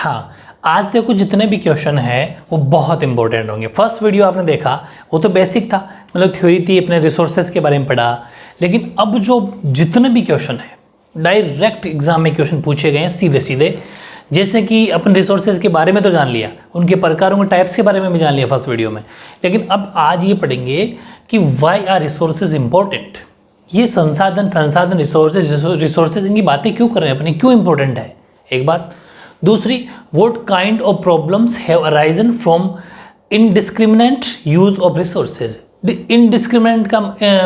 हाँ, आज देखो जितने भी क्वेश्चन है वो बहुत इंपॉर्टेंट होंगे। फर्स्ट वीडियो आपने देखा वो तो बेसिक था, मतलब थ्योरी थी, अपने रिसोर्सेज के बारे में पढ़ा। लेकिन अब जो जितने भी क्वेश्चन है डायरेक्ट एग्जाम में क्वेश्चन पूछे गए हैं सीधे सीधे, जैसे कि अपन रिसोर्सेज के बारे में तो जान लिया, उनके प्रकारों के टाइप्स के बारे में भी जान लिया फर्स्ट वीडियो में। लेकिन अब आज ये पढ़ेंगे कि वाई आर रिसोर्सेज इंपॉर्टेंट। ये संसाधन रिसोर्सेज इनकी बातें क्यों कर रहे हैं अपने, क्यों इंपॉर्टेंट है, एक बात। दूसरी, what kind of problems have arisen from indiscriminate use of resources. Indiscriminate का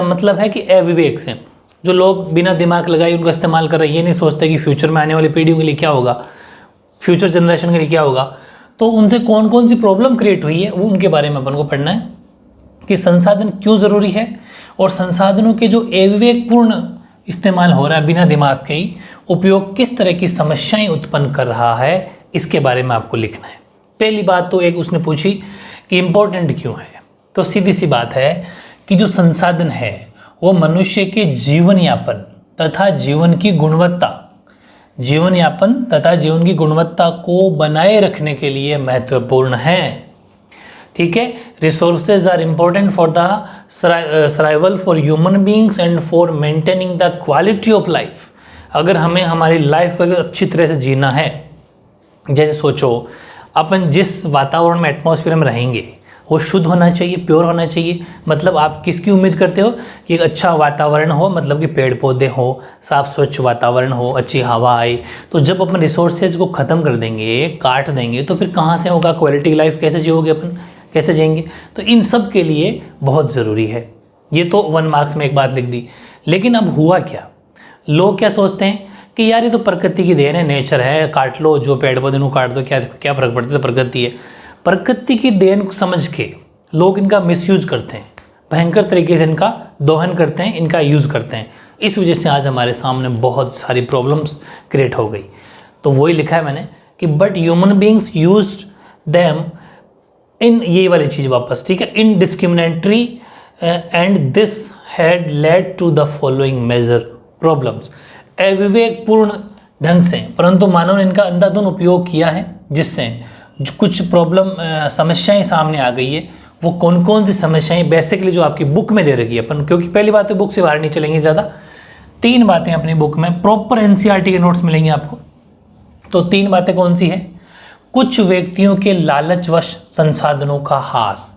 मतलब है कि अविवेक से, जो लोग बिना दिमाग लगाए उनका इस्तेमाल कर रहे हैं, ये नहीं सोचते कि फ्यूचर में आने वाली पीढ़ियों के लिए क्या होगा, फ्यूचर जनरेशन के लिए क्या होगा, तो उनसे कौन कौन सी प्रॉब्लम क्रिएट हुई है वो उनके बारे में अपन को पढ़ना है कि संसाधन क्यों ज़रूरी है, और संसाधनों के जो अविवेकपूर्ण इस्तेमाल हो रहा है बिना दिमाग के ही उपयोग किस तरह की समस्याएं उत्पन्न कर रहा है, इसके बारे में आपको लिखना है। पहली बात तो एक उसने पूछी कि इम्पोर्टेंट क्यों है, तो सीधी सी बात है कि जो संसाधन है वो मनुष्य के जीवन यापन तथा जीवन की गुणवत्ता को बनाए रखने के लिए महत्वपूर्ण है। ठीक है, resources are important for the survival for human beings and for maintaining the quality of life. अगर हमें हमारी लाइफ को अच्छी तरह से जीना है, जैसे सोचो अपन जिस वातावरण में एटमॉस्फेयर में रहेंगे वो शुद्ध होना चाहिए, प्योर होना चाहिए। मतलब आप किसकी उम्मीद करते हो कि एक अच्छा वातावरण हो, मतलब कि पेड़ पौधे हो, साफ स्वच्छ वातावरण हो, अच्छी हवा आए। तो जब अपन रिसोर्सेज को ख़त्म कर देंगे, काट देंगे, तो फिर कहाँ से होगा क्वालिटी लाइफ, कैसे जियोगे अपन, कैसे जिएंगे। तो इन सब के लिए बहुत ज़रूरी है। ये तो 1 मार्क्स में एक बात लिख दी। लेकिन अब हुआ क्या, लोग क्या सोचते हैं कि यार ये तो प्रकृति की देन है, नेचर है, काट लो, जो पेड़ पौधे को काट दो, क्या फर्क पड़ता है, तो प्रकृति है। प्रकृति की देन को समझ के लोग इनका मिसयूज करते हैं, भयंकर तरीके से इनका दोहन करते हैं, इनका यूज़ करते हैं। इस वजह से आज हमारे सामने बहुत सारी प्रॉब्लम्स क्रिएट हो गई। तो वही लिखा है मैंने कि but human beings used them in, ये वाली चीज़ वापस, ठीक है, indiscriminatory and this had led to the following major problems. अविवेकपूर्ण ढंग से परंतु मानव ने इनका अंधाधुंध उपयोग किया है, जिससे जो कुछ प्रॉब्लम समस्याएं सामने आ गई है। वो कौन कौन सी समस्याएं, बेसिकली जो आपकी बुक में दे रखी है अपन, क्योंकि पहली बात तो बुक से बाहर नहीं चलेंगे ज़्यादा। 3 बातें अपनी बुक में प्रॉपर एनसीईआरटी के नोट्स मिलेंगे आपको। तो 3 बातें कौन सी है? कुछ व्यक्तियों के लालचवश संसाधनों का हास,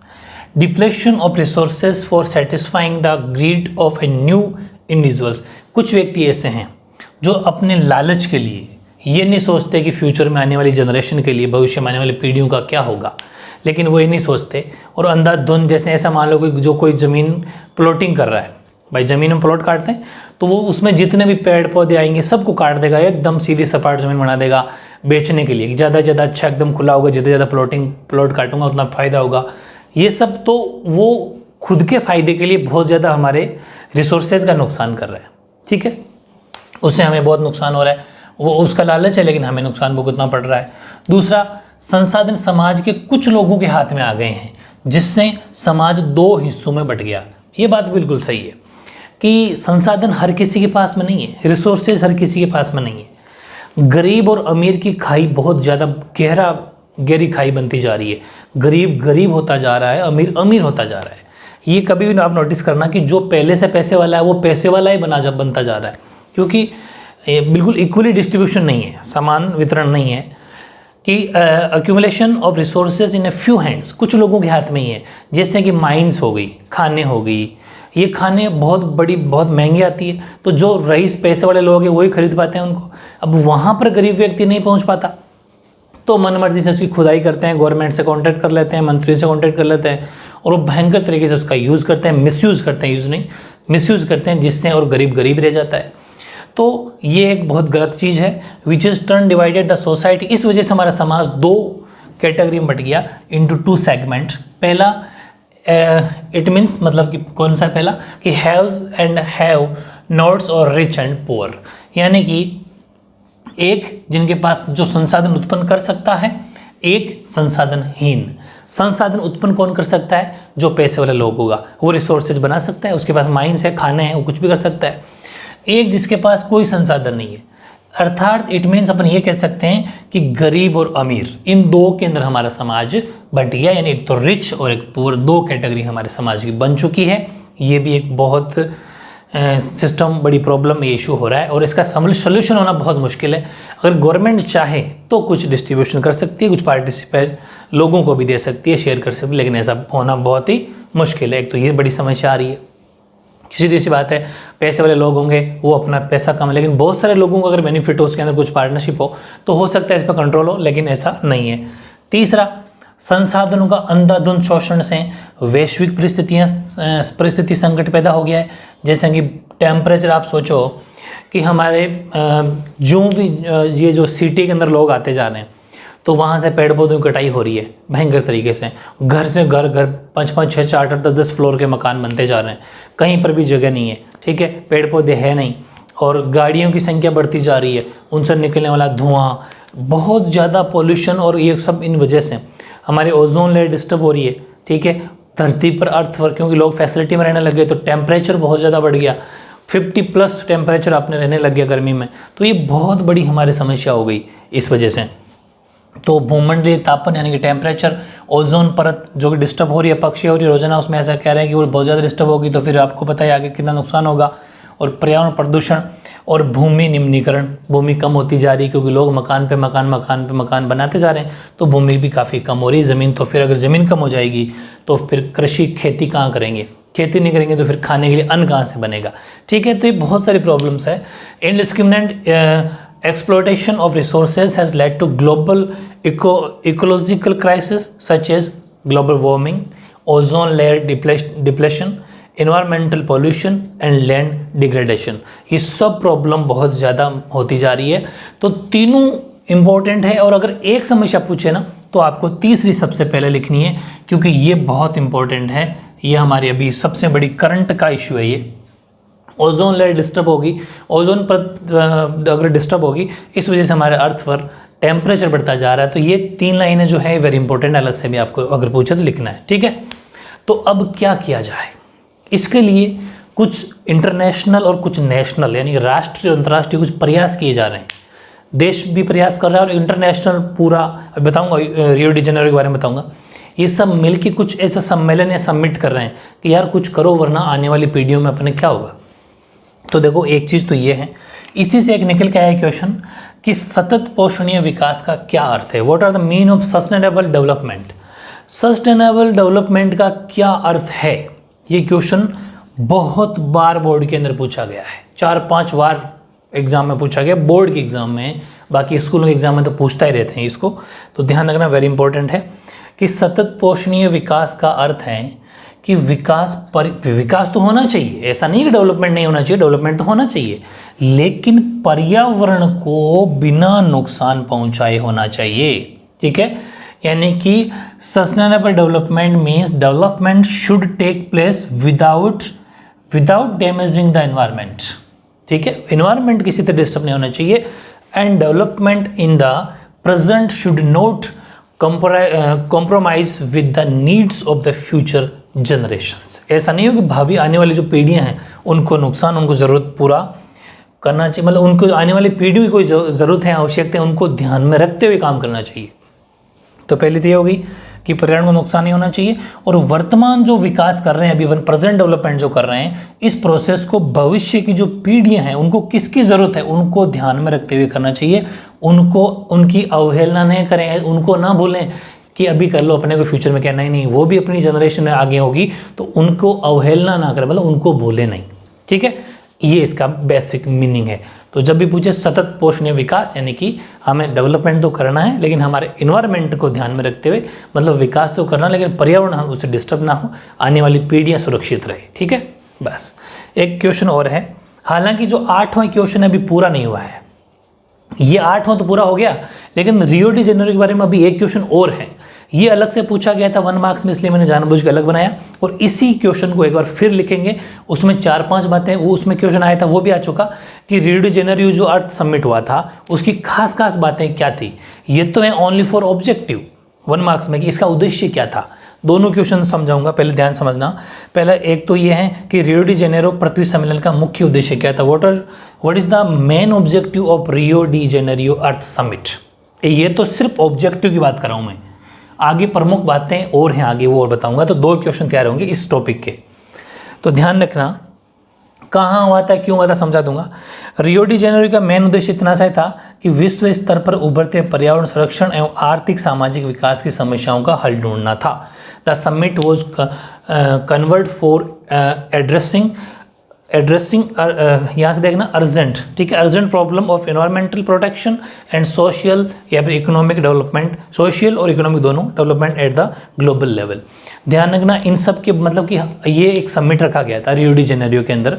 depletion of resources for satisfying the greed of a new individuals. कुछ व्यक्ति ऐसे हैं जो अपने लालच के लिए ये नहीं सोचते कि फ्यूचर में आने वाली जनरेशन के लिए, भविष्य में आने वाली पीढ़ियों का क्या होगा, लेकिन वो ये नहीं सोचते और अंधाधुंध, जैसे ऐसा मान लो जो कोई ज़मीन प्लॉटिंग कर रहा है, भाई ज़मीन में प्लॉट काटते हैं तो वो उसमें जितने भी पेड़ पौधे आएंगे सबको काट देगा, एकदम सीधी सपाट ज़मीन बना देगा बेचने के लिए, ज़्यादा से ज़्यादा अच्छा एकदम खुला होगा, जितना ज़्यादा प्लॉट काटूंगा उतना फ़ायदा होगा। ये सब तो वो खुद के फ़ायदे के लिए बहुत ज़्यादा हमारे रिसोर्सेज का नुकसान कर रहा है। ठीक है, उससे हमें बहुत नुकसान हो रहा है, वो उसका लालच है लेकिन हमें नुकसान भुगतना पड़ रहा है। दूसरा, संसाधन समाज के कुछ लोगों के हाथ में आ गए हैं, जिससे समाज 2 हिस्सों में बट गया। ये बात बिल्कुल सही है कि संसाधन हर किसी के पास में नहीं है, रिसोर्सेज हर किसी के पास में नहीं है। गरीब और अमीर की खाई बहुत ज़्यादा गहरी खाई बनती जा रही है। गरीब गरीब होता जा रहा है, अमीर अमीर होता जा रहा है। ये कभी भी आप नोटिस करना कि जो पहले से पैसे वाला है वो पैसे वाला ही बनता जा रहा है, क्योंकि बिल्कुल इक्वली डिस्ट्रीब्यूशन नहीं है, समान वितरण नहीं है कि accumulation of resources in a few hands, कुछ लोगों के हाथ में ही है। जैसे कि माइंस हो गई, खाने हो गई, ये खाने बहुत महंगी आती है, तो जो रईस पैसे वाले लोग हैं वही खरीद पाते हैं उनको। अब वहाँ पर गरीब व्यक्ति नहीं पहुँच पाता, तो मनमर्जी से उसकी खुदाई करते हैं, गवर्नमेंट से कॉन्टैक्ट कर लेते हैं, मंत्री से कॉन्टैक्ट कर लेते हैं और वो भयंकर तरीके से उसका यूज़ करते हैं, मिसयूज़ करते हैं, जिससे और गरीब रह जाता है। तो ये एक बहुत गलत चीज़ है, which is turn divided the society. इस वजह से हमारा समाज 2 कैटेगरी में बट गया, इनटू 2 सेगमेंट। पहला इट मीन्स, मतलब कि कौन सा पहला, कि हैव्स एंड हैव नॉट्स और रिच एंड पुअर, यानी कि एक जिनके पास जो संसाधन उत्पन्न कर सकता है, एक संसाधनहीन। संसाधन उत्पन्न कौन कर सकता है? जो पैसे वाला लोग होगा, वो रिसोर्सेज बना सकता है, उसके पास माइंस है, खाने हैं, वो कुछ भी कर सकता है। एक जिसके पास कोई संसाधन नहीं है, अर्थात इट मीन्स अपन ये कह सकते हैं कि गरीब और अमीर इन दो के अंदर हमारा समाज बंट गया, यानी एक तो रिच और एक पुअर, दो कैटेगरी हमारे समाज की बन चुकी है। ये भी एक बहुत सिस्टम बड़ी प्रॉब्लम, ये इशू हो रहा है और इसका सोल्यूशन होना बहुत मुश्किल है। अगर गवर्नमेंट चाहे तो कुछ डिस्ट्रीब्यूशन कर सकती है, कुछ पार्टिसिपेट लोगों को भी दे सकती है, शेयर कर सकती है, लेकिन ऐसा होना बहुत ही मुश्किल है। एक तो ये बड़ी समस्या आ रही है। सीधी सी बात है, पैसे वाले लोग होंगे वो अपना पैसा कम, लेकिन बहुत सारे लोगों को अगर बेनिफिट हो, उसके अंदर कुछ पार्टनरशिप हो तो सकता है इस पर कंट्रोल हो, लेकिन ऐसा नहीं है। तीसरा, संसाधनों का अंधाधुंध शोषण से वैश्विक परिस्थिति संकट पैदा हो गया है। जैसे कि टेम्परेचर, आप सोचो कि हमारे जो भी ये जो सिटी के अंदर लोग आते जा रहे हैं तो वहाँ से पेड़ पौधों की कटाई हो रही है भयंकर तरीके से घर 5-5, 6-6, 8-8, 10-10 फ्लोर के मकान बनते जा रहे हैं, कहीं पर भी जगह नहीं है, ठीक है, पेड़ पौधे है नहीं, और गाड़ियों की संख्या बढ़ती जा रही है, उनसे निकलने वाला धुआं, बहुत ज़्यादा पोल्यूशन, और ये सब इन वजह से हमारी ओजोन लेयर डिस्टर्ब हो रही है, ठीक है, धरती पर अर्थ पर, क्योंकि लोग फैसिलिटी में रहने लग गए तो टेम्परेचर बहुत ज़्यादा बढ़ गया, 50+ टेम्परेचर आपने रहने लग गया गर्मी में, तो ये बहुत बड़ी हमारी समस्या हो गई इस वजह से। तो भूमंडलीय तापन यानी कि टेम्परेचर, ओजोन परत जो कि डिस्टर्ब हो रही है, पक्षी हो रही है रोजाना, उसमें ऐसा कह रहे हैं कि वो बहुत ज़्यादा डिस्टर्ब होगी, तो फिर आपको पता है आगे कितना नुकसान होगा। और पर्यावरण प्रदूषण और भूमि निम्नीकरण, भूमि कम होती जा रही है क्योंकि लोग मकान पे मकान बनाते जा रहे हैं, तो भूमि भी काफ़ी कम हो रही है, ज़मीन, तो फिर अगर ज़मीन कम हो जाएगी तो फिर कृषि खेती कहाँ करेंगे, खेती नहीं करेंगे तो फिर खाने के लिए अन्न कहाँ से बनेगा, ठीक है। तो ये बहुत सारी प्रॉब्लम्स है। Indiscriminate exploitation of resources has led to global ecological crisis such as global warming, ozone layer depletion, environmental pollution and land degradation। ये सब प्रॉब्लम बहुत ज़्यादा होती जा रही है। तो तीनों इम्पोर्टेंट है, और अगर एक समस्या पूछे ना तो आपको तीसरी सबसे पहले लिखनी है, क्योंकि ये बहुत इम्पोर्टेंट है। ये हमारी अभी सबसे बड़ी करंट का इशू है। ये ओजोन लेयर डिस्टर्ब होगी, ओजोन पर अगर डिस्टर्ब होगी, इस वजह से हमारे अर्थ पर टेम्परेचर बढ़ता जा रहा है। तो ये 3 लाइनें जो है वेरी इंपॉर्टेंट, अलग से भी आपको अगर पूछे तो लिखना है, ठीक है। तो अब क्या किया जाए, इसके लिए कुछ इंटरनेशनल और कुछ नेशनल यानी राष्ट्रीय और अंतर्राष्ट्रीय कुछ प्रयास किए जा रहे हैं। देश भी प्रयास कर रहा है और इंटरनेशनल पूरा बताऊँगा, रियो डी जेनेरो के बारे में बताऊँगा। ये सब मिलकर कुछ ऐसा सम्मेलन या सबमिट कर रहे हैं कि यार कुछ करो वरना आने वाली पीढ़ियों में अपने क्या होगा। तो देखो, एक चीज़ तो ये है, इसी से एक निकल के आया क्वेश्चन कि सतत पोषणीय विकास का क्या अर्थ है। What are the mean of sustainable development. Sustainable development का क्या अर्थ है, ये क्वेश्चन बहुत बार बोर्ड के अंदर पूछा गया है, 4-5 बार एग्जाम में पूछा गया, बोर्ड के एग्जाम में, बाकी स्कूलों के एग्जाम में तो पूछता ही रहते हैं इसको, तो ध्यान रखना वेरी इंपॉर्टेंट है कि सतत पोषणीय विकास का अर्थ है कि विकास तो होना चाहिए, ऐसा नहीं कि डेवलपमेंट नहीं होना चाहिए, डेवलपमेंट तो होना चाहिए, लेकिन पर्यावरण को बिना नुकसान पहुंचाए होना चाहिए, ठीक है। यानी कि sustainable development means development should take place without damaging the environment, ठीक है। एनवायरनमेंट किसी तरह डिस्टर्ब नहीं होना चाहिए, and development in the present should not compromise with the needs of the future generations. ऐसा नहीं हो कि भावी आने वाली जो पीढ़ियां हैं उनको नुकसान, उनको ज़रूरत पूरा करना चाहिए, मतलब उनको आने वाली पीढ़ी की कोई ज़रूरत है, आवश्यकता है, उनको ध्यान में रखते हुए काम करना चाहिए। तो पहली तो ये होगी कि पर्यावरण को नुकसान नहीं होना चाहिए, और वर्तमान जो विकास कर रहे हैं, अभी प्रेजेंट डेवलपमेंट जो कर रहे हैं, इस प्रोसेस को भविष्य की जो पीढ़ियां हैं उनको किसकी ज़रूरत है उनको ध्यान में रखते हुए करना चाहिए। उनको उनकी अवहेलना नहीं करें, उनको ना भूलें कि अभी कर लो, अपने को फ्यूचर में क्या, नहीं, वो भी अपनी जनरेशन में आगे होगी, तो उनको अवहेलना ना करें, मतलब उनको भूले नहीं, ठीक है। ये इसका बेसिक मीनिंग है। तो जब भी पूछे सतत पोषणीय विकास, यानी कि हमें डेवलपमेंट तो करना है लेकिन हमारे इन्वायरमेंट को ध्यान में रखते हुए, मतलब विकास तो करना लेकिन पर्यावरण हम उससे डिस्टर्ब ना हो, आने वाली पीढ़ियाँ सुरक्षित रहे, ठीक है। बस एक क्वेश्चन और है, हालांकि जो 8वां क्वेश्चन अभी पूरा नहीं हुआ है, ये 8वां तो पूरा हो गया, लेकिन रियो डी जेनेरो के बारे में अभी एक क्वेश्चन और है। ये अलग से पूछा गया था 1 मार्क्स में, इसलिए मैंने जानबूझ के अलग बनाया, और इसी क्वेश्चन को एक बार फिर लिखेंगे। उसमें 4-5 बातें, वो उसमें क्वेश्चन आया था, वो भी आ चुका कि रियो डी जेनेरो जो अर्थ सबमिट हुआ था उसकी खास बातें क्या थी। ये तो है ओनली फॉर ऑब्जेक्टिव 1 मार्क्स में कि इसका उद्देश्य क्या था, दोनों क्वेश्चन समझाऊंगा, पहले ध्यान समझना। पहला एक तो ये है कि रियो डी जेनेरो पृथ्वी सम्मेलन का मुख्य उद्देश्य क्या था, what is the main objective of Rio de Janeiro earth summit. ये तो सिर्फ ऑब्जेक्टिव की बात कर रहा हूँ मैं, आगे प्रमुख बातें और हैं, आगे वो और बताऊंगा। तो 2 क्वेश्चन तैयार होंगे इस टॉपिक के, तो ध्यान रखना। कहाँ हुआ था, क्यों हुआ था, समझा दूंगा। रियो डी जेनेरियो का मेन उद्देश्य इतना सा था कि विश्व स्तर पर उभरते पर्यावरण संरक्षण एवं आर्थिक सामाजिक विकास की समस्याओं का हल ढूंढना था। The summit was convert for addressing यहाँ से देखना अर्जेंट, ठीक है, urgent problem of environmental protection and social या फिर इकोनॉमिक डेवलपमेंट, सोशल और इकोनॉमिक दोनों development at the global level. ध्यान रखना इन सब के मतलब कि ये एक समिट रखा गया था रियो डी जेनेरियो के अंदर,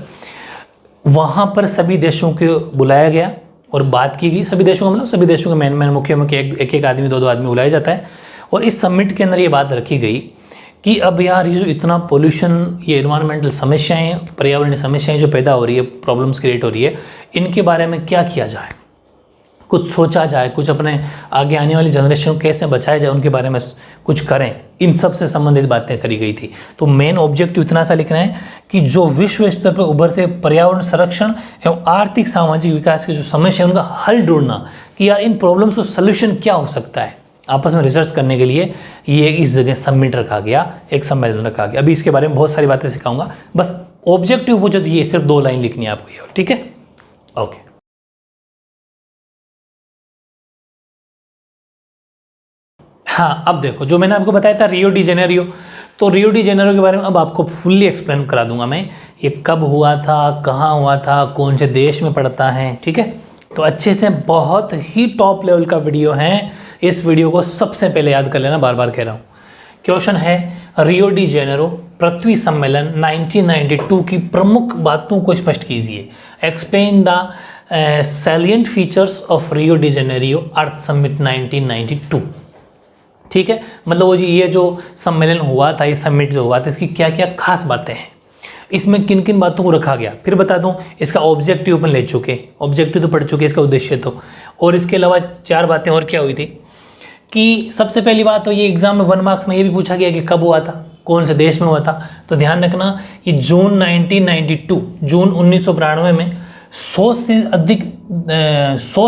वहाँ पर सभी देशों को बुलाया गया और बात की गई। सभी देशों का मतलब सभी देशों के मेन मुख्य एक आदमी 2 आदमी बुलाया जाता है। और इस समिट के अंदर ये बात रखी गई कि अब यार ये जो इतना पोल्यूशन, ये एनवायरमेंटल समस्याएं, पर्यावरणीय समस्याएं जो पैदा हो रही है, प्रॉब्लम्स क्रिएट हो रही है, इनके बारे में क्या किया जाए, कुछ सोचा जाए, कुछ अपने आगे आने वाली जनरेशन को कैसे बचाया जाए, उनके बारे में कुछ करें। इन सब से संबंधित बातें करी गई थी। तो मेन ऑब्जेक्टिव इतना सा लिखना है कि जो विश्व स्तर पर उभरते पर्यावरण संरक्षण एवं आर्थिक सामाजिक विकास की जो समस्या है उनका हल ढूंढना, कि यार इन प्रॉब्लम्स को सोल्यूशन क्या हो सकता है, आपस में रिसर्च करने के लिए ये इस जगह समिट रखा गया, एक सम्मेलन रखा गया। अभी इसके बारे में बहुत सारी बातें सिखाऊंगा, बस ऑब्जेक्टिव पूछो तो ये सिर्फ 2 लाइन लिखनी है आपको, ठीक है, ओके। हाँ, अब देखो जो मैंने आपको बताया था रियो डी जेनेरियो, तो रियो डी जेनेरियो के बारे में अब आपको फुल्ली एक्सप्लेन करा दूंगा मैं, ये कब हुआ था, कहाँ हुआ था, कौन से देश में पड़ता है, ठीक है। तो अच्छे से, बहुत ही टॉप लेवल का वीडियो है, इस वीडियो को सबसे पहले याद कर लेना, बार बार कह रहा हूँ। क्वेश्चन है रियो डी जेनेरो पृथ्वी सम्मेलन 1992 की प्रमुख बातों को स्पष्ट कीजिए। Explain the salient features of Rio de Janeiro earth summit 1992, ठीक है। मतलब वो जी ये जो सम्मेलन हुआ था, ये समिट जो हुआ था, इसकी क्या क्या खास बातें हैं, इसमें किन किन बातों को रखा गया, फिर बता दूं। इसका ऑब्जेक्टिव अपन ले चुके, ऑब्जेक्टिव तो पढ़ चुके, इसका उद्देश्य तो, और इसके अलावा 4 बातें और क्या हुई थी कि सबसे पहली बात तो ये एग्जाम में 1 मार्क्स में ये भी पूछा गया कि कब हुआ था, कौन से देश में हुआ था। तो ध्यान रखना ये जून 1992, जून 1992 में 100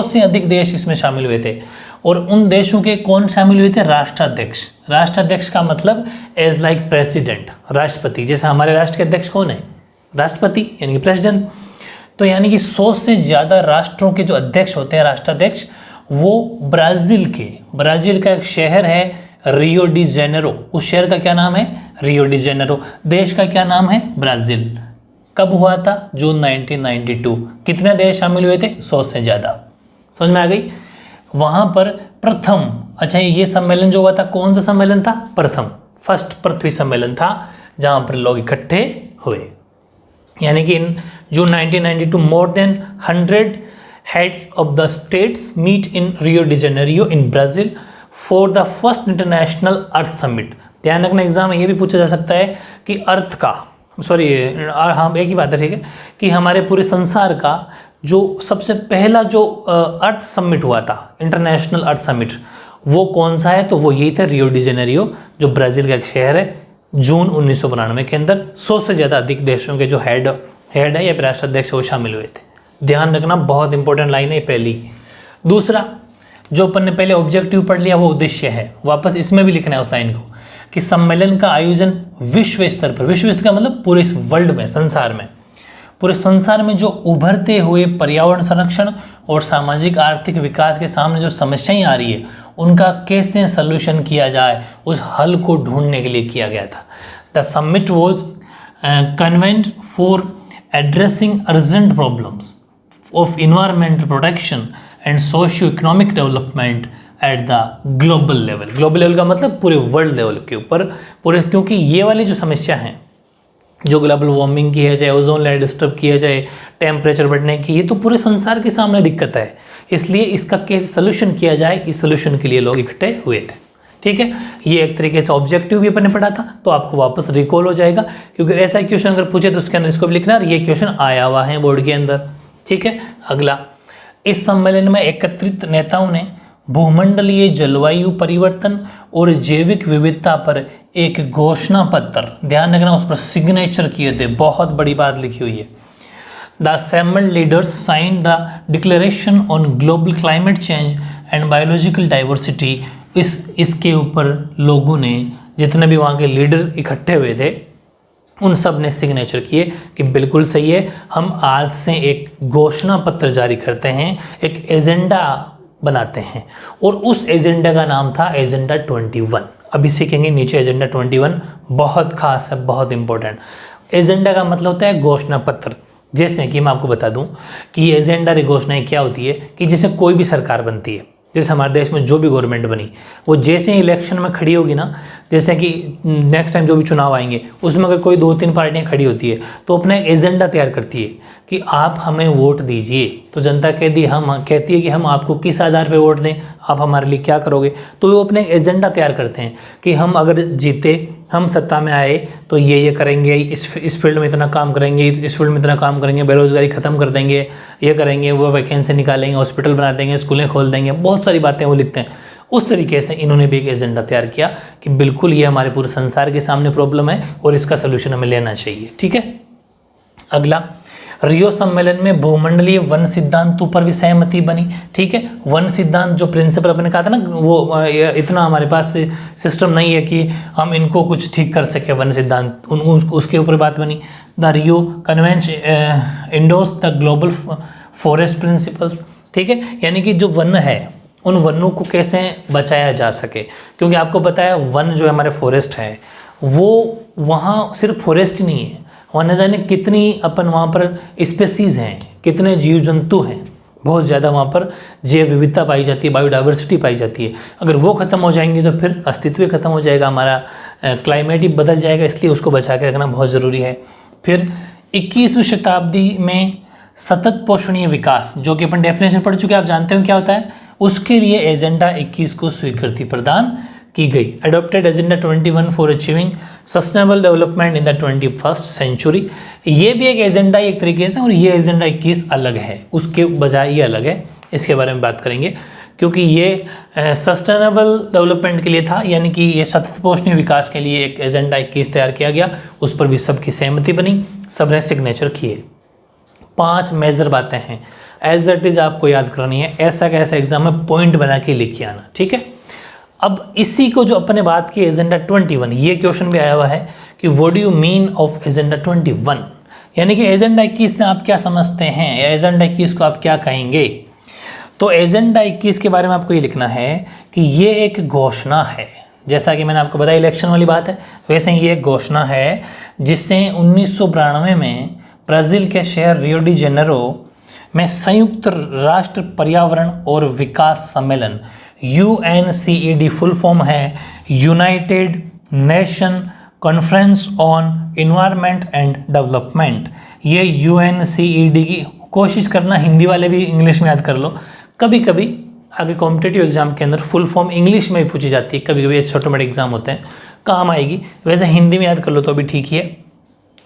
से अधिक देश इसमें शामिल हुए थे। और उन देशों के कौन शामिल हुए थे, राष्ट्राध्यक्ष। राष्ट्राध्यक्ष का मतलब एज लाइक प्रेसिडेंट, राष्ट्रपति, जैसे हमारे राष्ट्र के अध्यक्ष कौन है, राष्ट्रपति यानी कि प्रेसिडेंट। तो यानी कि 100 से ज़्यादा राष्ट्रों के जो अध्यक्ष होते हैं, राष्ट्राध्यक्ष, वो ब्राज़ील का एक शहर है रियो डी जेनेरो, उस शहर का क्या नाम है, रियो डी जेनेरो। देश का क्या नाम है, ब्राज़ील। कब हुआ था, जून 1992। कितने देश शामिल हुए थे, 100 से ज़्यादा। समझ में आ गई। वहाँ पर प्रथम, अच्छा ये सम्मेलन जो हुआ था, कौन सा सम्मेलन था, फर्स्ट पृथ्वी सम्मेलन था, जहाँ पर लोग इकट्ठे हुए। यानी कि इन जून 1992 more than 100 heads of the states meet in Rio de Janeiro in Brazil for the first international earth summit। ध्यान रखना एग्जाम में ये भी पूछा जा सकता है कि अर्थ का, सॉरी हाँ एक ही बात है, ठीक है, कि हमारे पूरे संसार का जो सबसे पहला जो अर्थ समिट हुआ था, इंटरनेशनल अर्थ समिट, वो कौन सा है, तो वो यही था रियो डी जेनेरियो, जो ब्राज़ील का एक शहर है। जून 1992 के अंदर 100 से ज़्यादा अधिक देशों के जो हेड है या राष्ट्राध्यक्ष वो शामिल हुए थे। ध्यान रखना, बहुत इंपॉर्टेंट लाइन है पहली। दूसरा जो अपन ने पहले ऑब्जेक्टिव पढ़ लिया वो उद्देश्य है, वापस इसमें भी लिखना है उस लाइन को, कि सम्मेलन का आयोजन विश्व स्तर पर, विश्व स्तर का मतलब पूरे वर्ल्ड में, संसार में, पूरे संसार में जो उभरते हुए पर्यावरण संरक्षण और सामाजिक आर्थिक विकास के सामने जो समस्याएं आ रही है उनका कैसे सलूशन किया जाए, उस हल को ढूंढने के लिए किया गया था। The summit was convent for addressing urgent problems of environmental protection and socio-economic development at the global level। Global level का मतलब पूरे वर्ल्ड लेवल के ऊपर, पूरे, क्योंकि ये वाली जो समस्या है, जो ग्लोबल वार्मिंग की है, चाहे ओजोन लेयर डिस्टर्ब किया जाए, टेम्परेचर बढ़ने की, ये तो पूरे संसार के सामने दिक्कत है। इसलिए इसका कैसे सोल्यूशन किया जाए, इस सोल्यूशन के लिए लोग इकट्ठे हुए थे। ठीक है, ये एक तरीके से ऑब्जेक्टिव भी अपन ने पढ़ा था, तो आपको वापस रिकॉल हो जाएगा, क्योंकि ऐसा क्वेश्चन अगर पूछे तो उसके अंदर इसको भी लिखना, और ये क्वेश्चन आया हुआ है बोर्ड के अंदर। ठीक है, अगला, इस सम्मेलन में एकत्रित नेताओं ने भूमंडलीय जलवायु परिवर्तन और जैविक विविधता पर एक घोषणा पत्र, ध्यान रखना उस पर सिग्नेचर किए थे, बहुत बड़ी बात लिखी हुई है। The assembled leaders sign the declaration on global climate change and biological diversity. इसके ऊपर लोगों ने, जितने भी वहाँ के लीडर इकट्ठे हुए थे, उन सब ने सिग्नेचर किए कि बिल्कुल सही है, हम आज से एक घोषणा पत्र जारी करते हैं, एक एजेंडा बनाते हैं। और उस एजेंडा का नाम था एजेंडा 21। अभी सीखेंगे नीचे एजेंडा 21 बहुत खास है, बहुत इंपॉर्टेंट। एजेंडा का मतलब होता है घोषणा पत्र। जैसे कि मैं आपको बता दूं कि एजेंडा की घोषणाएं क्या होती है कि जैसे कोई भी सरकार बनती है, जैसे हमारे देश में जो भी गवर्नमेंट बनी, वो जैसे ही इलेक्शन में खड़ी होगी ना, जैसे कि नेक्स्ट टाइम जो भी चुनाव आएंगे उसमें अगर कोई 2-3 पार्टियां खड़ी होती है तो अपना एक एजेंडा तैयार करती है कि आप हमें वोट दीजिए। तो जनता कहती है कि हम आपको किस आधार पर वोट दें, आप हमारे लिए क्या करोगे। तो वो अपने एक एजेंडा तैयार करते हैं कि हम अगर जीते, हम सत्ता में आए तो ये करेंगे, इस फील्ड में इतना काम करेंगे, इस फील्ड में इतना काम करेंगे, बेरोजगारी ख़त्म कर देंगे, ये करेंगे, वो वैकेंसी निकालेंगे, हॉस्पिटल बना देंगे, स्कूलें खोल देंगे, बहुत सारी बातें वो लिखते हैं। उस तरीके से इन्होंने भी एक एजेंडा तैयार किया कि बिल्कुल ये हमारे पूरे संसार के सामने प्रॉब्लम है और इसका सोल्यूशन हमें लेना चाहिए। ठीक है, अगला, रियो सम्मेलन में भूमंडलीय वन सिद्धांतों पर भी सहमति बनी। ठीक है, वन सिद्धांत जो प्रिंसिपल अपने कहा था ना, वो इतना हमारे पास सिस्टम नहीं है कि हम इनको कुछ ठीक कर सके, वन सिद्धांत उसके ऊपर बात बनी। The Rio convention endorse the global forest principles. ठीक है, यानी कि जो वन है उन वनों को कैसे बचाया जा सके, क्योंकि आपको पता है वन जो हमारे फॉरेस्ट है वो वहाँ सिर्फ फॉरेस्ट ही नहीं है, वहाँ न जाने कितनी अपन वहाँ पर स्पेसीज़ हैं, कितने जीव जंतु हैं, बहुत ज़्यादा वहाँ पर जैव विविधता पाई जाती है, बायोडाइवर्सिटी पाई जाती है। अगर वो ख़त्म हो जाएंगे तो फिर अस्तित्व ख़त्म हो जाएगा, हमारा क्लाइमेट ही बदल जाएगा, इसलिए उसको बचा के रखना बहुत ज़रूरी है। फिर 21वीं शताब्दी में सतत पोषणीय विकास, जो कि अपन डेफिनेशन पढ़ चुके हैं, आप जानते हो क्या होता है, उसके लिए एजेंडा 21 को स्वीकृति प्रदान की गई। Adopted agenda 21 for achieving sustainable development in the 21st century. ये भी एक एजेंडा एक तरीके से, और ये एजेंडा 21 अलग है, उसके बजाय ये अलग है, इसके बारे में बात करेंगे। क्योंकि ये सस्टेनेबल डेवलपमेंट के लिए था, यानी कि ये सतत पोषणीय विकास के लिए एक एजेंडा 21 तैयार किया गया, उस पर भी सबकी सहमति बनी, सबने सिग्नेचर किए। 5 मेजर बातें हैं, एज इट इज आपको याद करनी है, ऐसा कैसा एग्जाम में पॉइंट बना के लिख आना। ठीक है, अब इसी को जो अपने बात की एजेंडा 21, ये क्वेश्चन भी आया हुआ है कि what do you mean of agenda 21, यानी कि एजेंडा 21 से आप क्या समझते हैं, या एजेंडा 21 को आप क्या कहेंगे। तो एजेंडा 21 के बारे में आपको ये लिखना है कि ये एक घोषणा है, जैसा कि मैंने आपको बताया इलेक्शन वाली बात है, वैसे ही ये एक घोषणा है जिससे 1992 में ब्राज़ील के शहर रियो डी जेनेरो में संयुक्त राष्ट्र पर्यावरण और विकास सम्मेलन, UNCED फुल फॉर्म है United nation conference on environment and development. ये UNCED की कोशिश करना, हिंदी वाले भी इंग्लिश में याद कर लो, कभी कभी आगे कॉम्पिटिटिव एग्जाम के अंदर फुल फॉर्म इंग्लिश में भी पूछी जाती है, कभी कभी छोटे मोटे एग्जाम होते हैं, काम आएगी, वैसे हिंदी में याद कर लो तो भी ठीक ही है।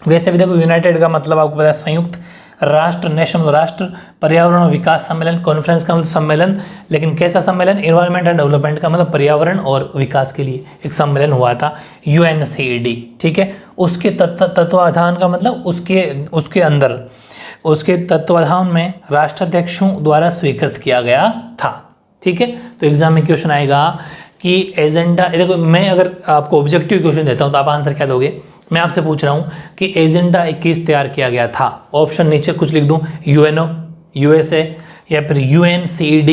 वैसे भी देखो, यूनाइटेड का मतलब आपको पता है संयुक्त राष्ट्र, नेशन राष्ट्र पर्यावरण और विकास सम्मेलन, कॉन्फ्रेंस का मतलब सम्मेलन, लेकिन कैसा सम्मेलन, इन्वायरमेंट एंड डेवलपमेंट का मतलब पर्यावरण और विकास के लिए एक सम्मेलन हुआ था, UNCED। ठीक है, उसके तत्वाधान का मतलब उसके अंदर, उसके तत्वाधान में राष्ट्राध्यक्षों द्वारा स्वीकृत किया गया था। ठीक है, तो एग्जाम में क्वेश्चन आएगा कि एजेंडा, देखो मैं अगर आपको ऑब्जेक्टिव क्वेश्चन देता हूँ तो आप आंसर क्या दोगे। मैं आपसे पूछ रहा हूँ कि एजेंडा 21 तैयार किया गया था, ऑप्शन नीचे कुछ लिख दूँ, UNO, USA या फिर UNCED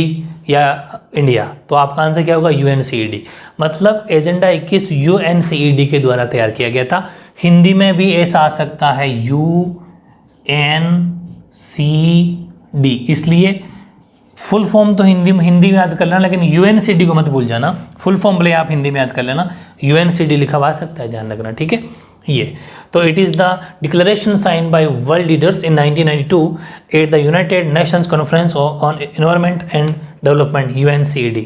या इंडिया, तो आपका आंसर क्या होगा, UNCED। मतलब एजेंडा 21 UNCED के द्वारा तैयार किया गया था। हिंदी में भी ऐसा आ सकता है UNCD, इसलिए फुल फॉर्म तो हिंदी में याद कर लेना, लेकिन UNCD को मत भूल जाना, फुल फॉर्म भले आप हिंदी में याद कर लेना, UNCD लिखा हुआ सकता है, ध्यान रखना। ठीक है, ये तो it is the declaration sign by world leaders in 1992 at the United Nations conference on environment and development, UNCED,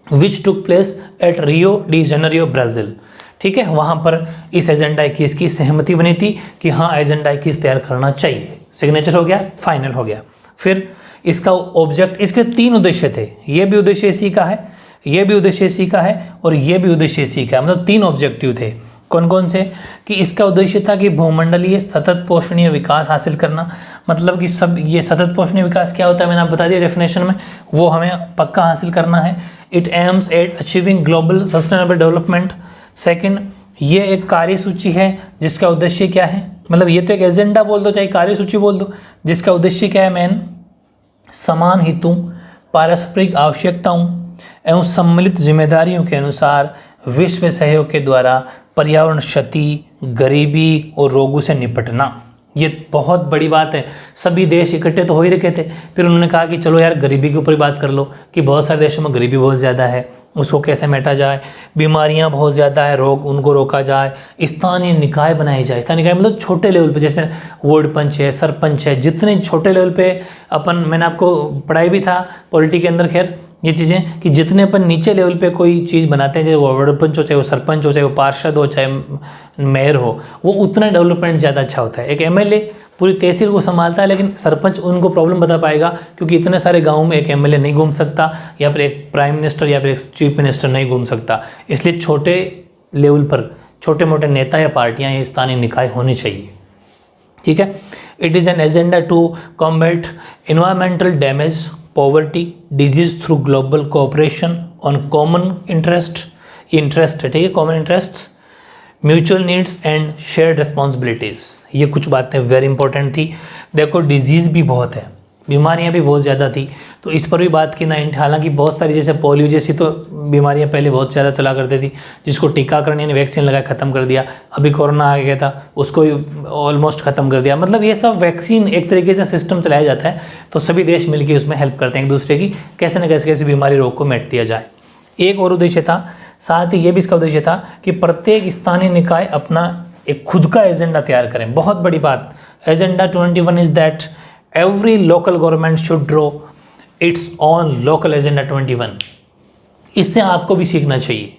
which took place at Rio de Janeiro, Brazil. ठीक है, वहाँ पर इस एजेंडा 21 की सहमति बनी थी कि हाँ एजेंडा 21 तैयार करना चाहिए, सिग्नेचर हो गया, फाइनल हो गया। फिर इसका ऑब्जेक्ट, इसके 3 उद्देश्य थे, ये भी उद्देश्य इसी का है ये भी उद्देश्य इसी का है और ये भी उद्देश्य इसी का है, मतलब 3 ऑब्जेक्टिव थे। कौन कौन से? कि इसका उद्देश्य था कि भूमंडलीय सतत पोषणीय विकास हासिल करना, मतलब कि सब ये सतत पोषणीय विकास क्या होता है मैंने आप बता दिया डेफिनेशन में, वो हमें पक्का हासिल करना है। It aims at achieving global sustainable development. Second, ये एक कार्यसूची है जिसका उद्देश्य क्या है, मतलब ये तो एक एजेंडा बोल दो चाहे कार्यसूची बोल दो, जिसका उद्देश्य क्या है मेन, समान हितों, पारस्परिक आवश्यकताओं एवं सम्मिलित जिम्मेदारियों के अनुसार विश्व सहयोग के द्वारा पर्यावरण क्षति, गरीबी और रोगों से निपटना। ये बहुत बड़ी बात है। सभी देश इकट्ठे तो हो ही रखे थे, फिर उन्होंने कहा कि चलो यार गरीबी के ऊपर बात कर लो कि बहुत सारे देशों में गरीबी बहुत ज़्यादा है, उसको कैसे मेटा जाए, बीमारियां बहुत ज़्यादा है, रोग उनको रोका जाए, स्थानीय निकाय बनाए जाए। स्थानीय निकाय मतलब छोटे लेवल पे, जैसे वार्ड पंच है, सरपंच है, जितने छोटे लेवल पे अपन, मैंने आपको पढ़ाई भी था पॉलिटी के अंदर, खैर ये चीज़ें कि जितने अपन नीचे लेवल पे कोई चीज़ बनाते हैं, चाहे वो वार्ड पंच हो, चाहे वो सरपंच हो, चाहे वो पार्षद हो, चाहे मेयर हो, वो उतना डेवलपमेंट ज़्यादा अच्छा होता है। एक एमएलए पूरी तहसील को संभालता है, लेकिन सरपंच उनको प्रॉब्लम बता पाएगा, क्योंकि इतने सारे गाँव में एक एमएलए नहीं घूम सकता, या फिर एक प्राइम मिनिस्टर या फिर एक चीफ मिनिस्टर नहीं घूम सकता। इसलिए छोटे लेवल पर छोटे मोटे नेता या पार्टियाँ या स्थानीय निकाय होनी चाहिए, ठीक है। It is an agenda to combat environmental damage, poverty, disease through global cooperation on common interest, interest है, ठीक है, common interest, mutual needs and shared responsibilities. ये कुछ बातें वेरी इंपॉर्टेंट थी। देखो डिजीज़ भी बहुत है, बीमारियां भी बहुत ज़्यादा थी, तो इस पर भी बात की ना। हालांकि बहुत सारी जैसे पोलियो जैसी तो बीमारियां पहले बहुत ज़्यादा चला करती थी, जिसको टीकाकरण यानी वैक्सीन लगा ख़त्म कर दिया। अभी कोरोना आ गया था, उसको भी ऑलमोस्ट ख़त्म कर दिया। मतलब ये सब वैक्सीन एक तरीके से सिस्टम चलाया जाता है, तो सभी देश मिलकर उसमें हेल्प करते हैं एक दूसरे की, कैसे न कैसे बीमारी रोग को मिटा दिया जाए। एक और उद्देश्य था, साथ ही ये भी इसका उद्देश्य था कि प्रत्येक स्थानीय निकाय अपना एक खुद का एजेंडा तैयार करें। बहुत बड़ी बात, agenda 21 is that every local government should draw it's on local agenda 21। इससे आपको भी सीखना चाहिए।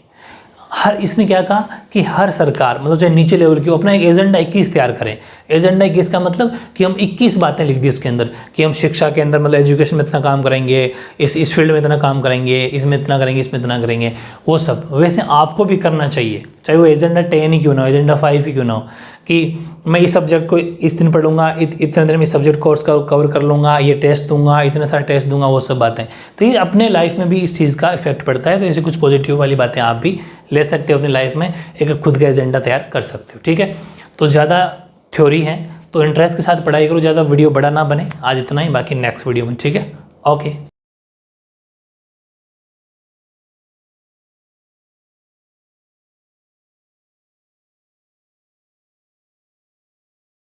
हर इसने क्या कहा कि हर सरकार, मतलब चाहे नीचे लेवल की, अपना एक एजेंडा 21 तैयार करें। एजेंडा 21 का मतलब कि हम 21 बातें लिख दी उसके अंदर, कि हम शिक्षा के अंदर मतलब एजुकेशन में इतना काम करेंगे, इस फील्ड में इतना काम करेंगे, इसमें इतना करेंगे, इसमें इतना करेंगे, वो सब। वैसे आपको भी करना चाहिए, चाहे वो एजेंडा 10 ही क्यों ना हो, एजेंडा 5 ही क्यों ना हो, कि मैं इस सब्जेक्ट को इस दिन पढ़ूंगा, इतने दिन में इस सब्जेक्ट कोर्स का कवर कर लूँगा, ये टेस्ट दूंगा, इतने सारे टेस्ट दूंगा, वो सब बातें। तो ये अपने लाइफ में भी इस चीज़ का इफेक्ट पड़ता है। तो ऐसे कुछ पॉजिटिव वाली बातें आप भी ले सकते हो अपनी लाइफ में, एक खुद का एजेंडा तैयार कर सकते हो, ठीक है। तो ज़्यादा थ्योरी है तो इंटरेस्ट के साथ पढ़ाई करो, ज़्यादा वीडियो बड़ा ना बने। आज इतना ही, बाकी नेक्स्ट वीडियो में, ठीक है, ओके।